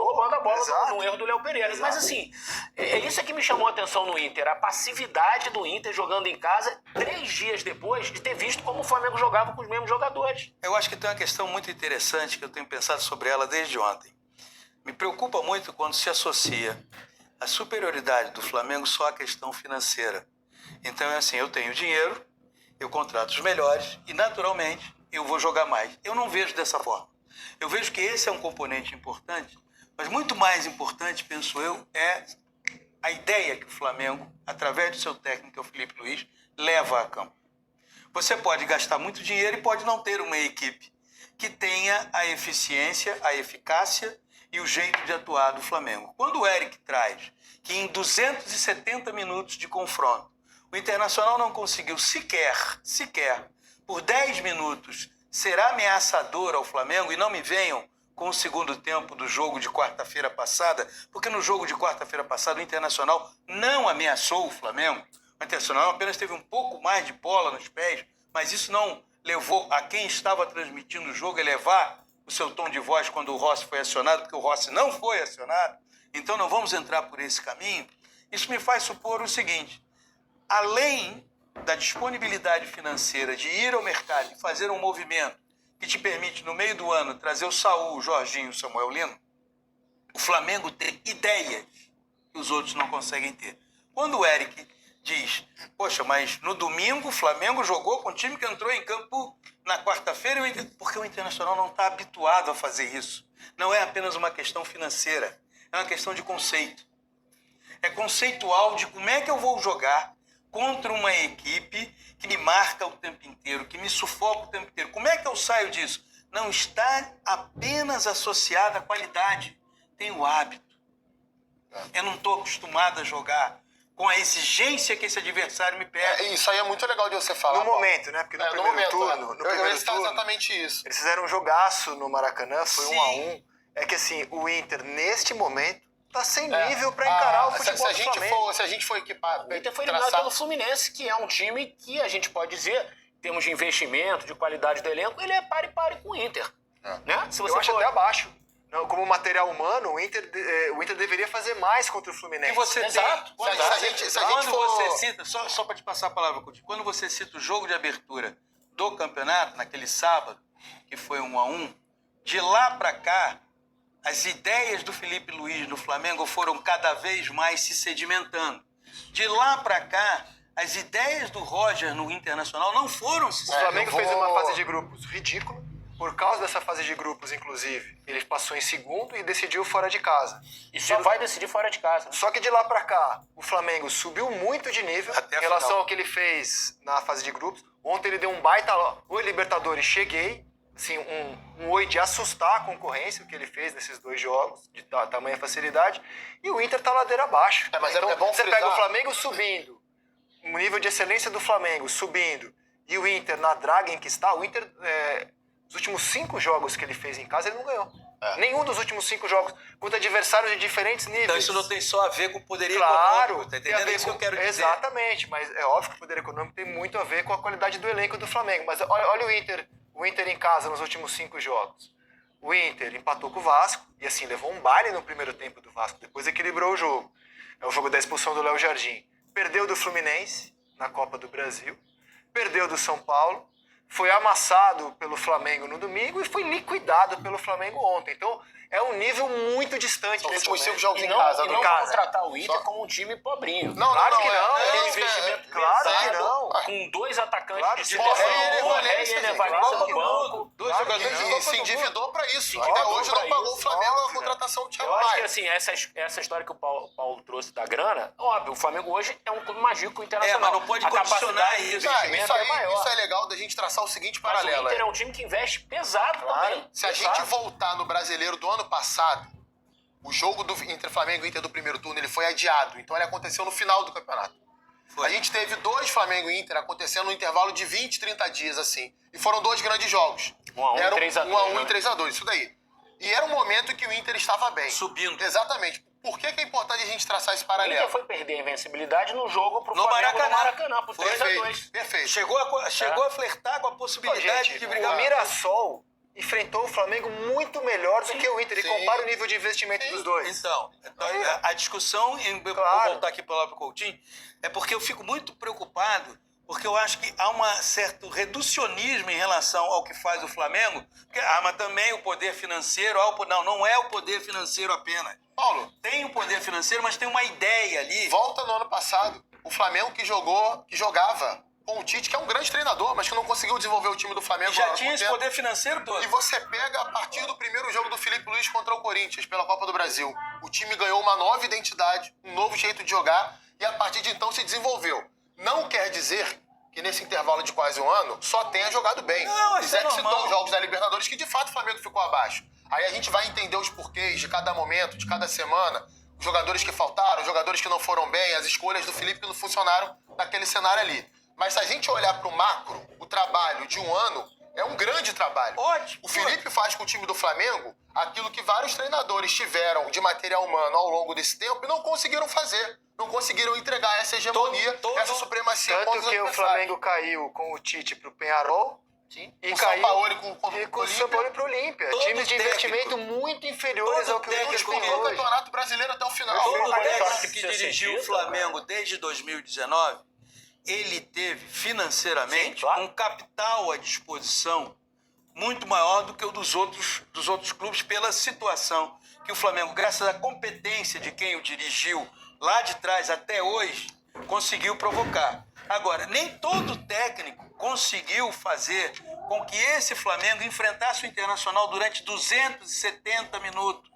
saiu roubando a bola no erro do Léo Pereira. Mas assim, é isso que me chamou a atenção no Inter. A passividade do Inter jogando em casa 3 dias depois de ter visto como o Flamengo jogava com os mesmos jogadores. Eu acho que tem uma questão muito interessante que eu tenho pensado sobre ela desde ontem. Me preocupa muito quando se associa a superioridade do Flamengo só à questão financeira. Então é assim, eu tenho dinheiro, eu contrato os melhores e naturalmente eu vou jogar mais. Eu não vejo dessa forma. Eu vejo que esse é um componente importante, mas muito mais importante, penso eu, é a ideia que o Flamengo, através do seu técnico, que é o Felipe Luiz, leva a campo. Você pode gastar muito dinheiro e pode não ter uma equipe que tenha a eficiência, a eficácia e o jeito de atuar do Flamengo. Quando o Eric traz que em 270 minutos de confronto, o Internacional não conseguiu sequer, por 10 minutos, ser ameaçador ao Flamengo, e não me venham com o segundo tempo do jogo de quarta-feira passada, porque no jogo de quarta-feira passada o Internacional não ameaçou o Flamengo. O Internacional apenas teve um pouco mais de bola nos pés, mas isso não levou a quem estava transmitindo o jogo a elevar o seu tom de voz quando o Rossi foi acionado, porque o Rossi não foi acionado. Então não vamos entrar por esse caminho. Isso me faz supor o seguinte: além da disponibilidade financeira de ir ao mercado e fazer um movimento que te permite, no meio do ano, trazer o Saul, o Jorginho e o Samuel Lino, o Flamengo tem ideias que os outros não conseguem ter. Quando o Eric diz, poxa, mas no domingo o Flamengo jogou com o time que entrou em campo na quarta-feira, porque o Internacional não está habituado a fazer isso. Não é apenas uma questão financeira, é uma questão de conceito. É conceitual de como é que eu vou jogar contra uma equipe que me marca o tempo inteiro, que me sufoca o tempo inteiro. Como é que eu saio disso? Não está apenas associada à qualidade, tem o hábito. Eu não estou acostumado a jogar com a exigência que esse adversário me pede. Isso aí é muito legal de você falar. No momento, né? Porque no primeiro turno... No primeiro turno, exatamente isso. Eles fizeram um jogaço no Maracanã, foi 1-1. É que assim, o Inter, neste momento, tá sem nível para encarar o futebol do Flamengo. Se a gente for equipar... O Inter foi eliminado pelo Fluminense, que é um time que a gente pode dizer, em termos de investimento, de qualidade do elenco, ele é pare com o Inter. Né? Se você eu acho até abaixo. Não, como material humano, o Inter deveria fazer mais contra o Fluminense. E você Exato. Quando você cita, só para te passar a palavra, Coutinho, quando você cita o jogo de abertura do campeonato, naquele sábado, que foi 1-1, de lá para cá, as ideias do Felipe Luiz no Flamengo foram cada vez mais se sedimentando. De lá para cá, as ideias do Roger no Internacional não foram se sedimentando. O Flamengo fez uma fase de grupos ridícula. Por causa dessa fase de grupos, inclusive, ele passou em segundo e decidiu fora de casa. E só vai decidir fora de casa. Né? Só que de lá pra cá, o Flamengo subiu muito de nível em relação ao que ele fez na fase de grupos. Ontem ele deu um baita... Oi, Libertadores, cheguei. Assim, um oi de assustar a concorrência, o que ele fez nesses 2 jogos, de tamanha facilidade. E o Inter tá ladeira abaixo. Mas então, é bom você pega o Flamengo subindo, o nível de excelência do Flamengo subindo, e o Inter na draga em que está, o Inter... Os últimos 5 jogos que ele fez em casa, ele não ganhou. Nenhum dos últimos 5 jogos contra adversários de diferentes níveis. Então isso não tem só a ver com o poder econômico, tá entendendo? É isso que eu quero dizer. Exatamente, mas é óbvio que o poder econômico tem muito a ver com a qualidade do elenco do Flamengo. Mas olha o Inter em casa nos últimos 5 jogos. O Inter empatou com o Vasco e assim, levou um baile no primeiro tempo do Vasco, depois equilibrou o jogo. É o jogo da expulsão do Léo Jardim. Perdeu do Fluminense na Copa do Brasil, perdeu do São Paulo, foi amassado pelo Flamengo no domingo e foi liquidado pelo Flamengo ontem. Então, é um nível muito distante. Os últimos 5 jogos e em não, casa. E não vamos tratar o Inter como um time pobrinho. Claro que não. É um investimento claro que não. Com 2 atacantes Claro, de Borré e Enevalência no banco. 2 jogadores que se endividou para isso. Até hoje não pagou o Flamengo a contratação do Thiago Maia. Eu acho que assim, essa história que o Paulo trouxe da grana, óbvio, o Flamengo hoje é um clube mais rico internacional. Mas não pode condicionar isso. Isso é legal da gente traçar o seguinte paralelo. Mas o Inter é um time que investe pesado também. Se a gente voltar no Brasileiro do ano passado, o jogo entre Flamengo e Inter do primeiro turno ele foi adiado. Então ele aconteceu no final do campeonato. A gente teve 2 Flamengo e Inter acontecendo no intervalo de 20, 30 dias, assim. E foram 2 grandes jogos. 1-1 e 3-2. 1-1 e 3-2, isso daí. E era um momento que o Inter estava bem. Subindo. Exatamente. Por que é importante a gente traçar esse paralelo? O Inter foi perder a invencibilidade no jogo pro Flamengo no Maracanã, por 3-2. Perfeito. Chegou a flertar com a possibilidade de brigar. O Mirassol enfrentou o Flamengo muito melhor do que o Inter. E compara o nível de investimento dos dois. Então, a discussão, vou voltar aqui para o Coutinho, é porque eu fico muito preocupado, porque eu acho que há um certo reducionismo em relação ao que faz o Flamengo, porque, mas também o poder financeiro, não é o poder financeiro apenas. Paulo, tem o poder financeiro, mas tem uma ideia ali. Volta no ano passado, o Flamengo que jogava com o Tite, que é um grande treinador, mas que não conseguiu desenvolver o time do Flamengo. Já tinha esse poder financeiro todo. E você pega a partir do primeiro jogo do Felipe Luiz contra o Corinthians, pela Copa do Brasil. O time ganhou uma nova identidade, um novo jeito de jogar, e a partir de então se desenvolveu. Não quer dizer que nesse intervalo de quase um ano só tenha jogado bem. Não, isso é normal. Citou os jogos da Libertadores que de fato o Flamengo ficou abaixo. Aí a gente vai entender os porquês de cada momento, de cada semana, os jogadores que faltaram, os jogadores que não foram bem, as escolhas do Felipe que não funcionaram naquele cenário ali. Mas se a gente olhar para o macro, o trabalho de um ano é um grande trabalho. Ótimo. O Felipe faz com o time do Flamengo aquilo que vários treinadores tiveram de material humano ao longo desse tempo e não conseguiram fazer. Não conseguiram entregar essa hegemonia, essa supremacia. Tanto que o Flamengo caiu com o Tite pro Penharol. Sim. E o caiu com o São Paulo pro Olímpia. Times de investimento muito inferiores ao que o Inter tem disputou o hoje. Campeonato Brasileiro até o final. Todo técnico que Ser dirigiu sentido, o Flamengo desde 2019, ele teve financeiramente Sim, claro. um capital à disposição muito maior do que o dos outros clubes, pela situação que o Flamengo, graças à competência de quem o dirigiu lá de trás até hoje, conseguiu provocar. Agora, nem todo técnico conseguiu fazer com que esse Flamengo enfrentasse o Internacional durante 270 minutos.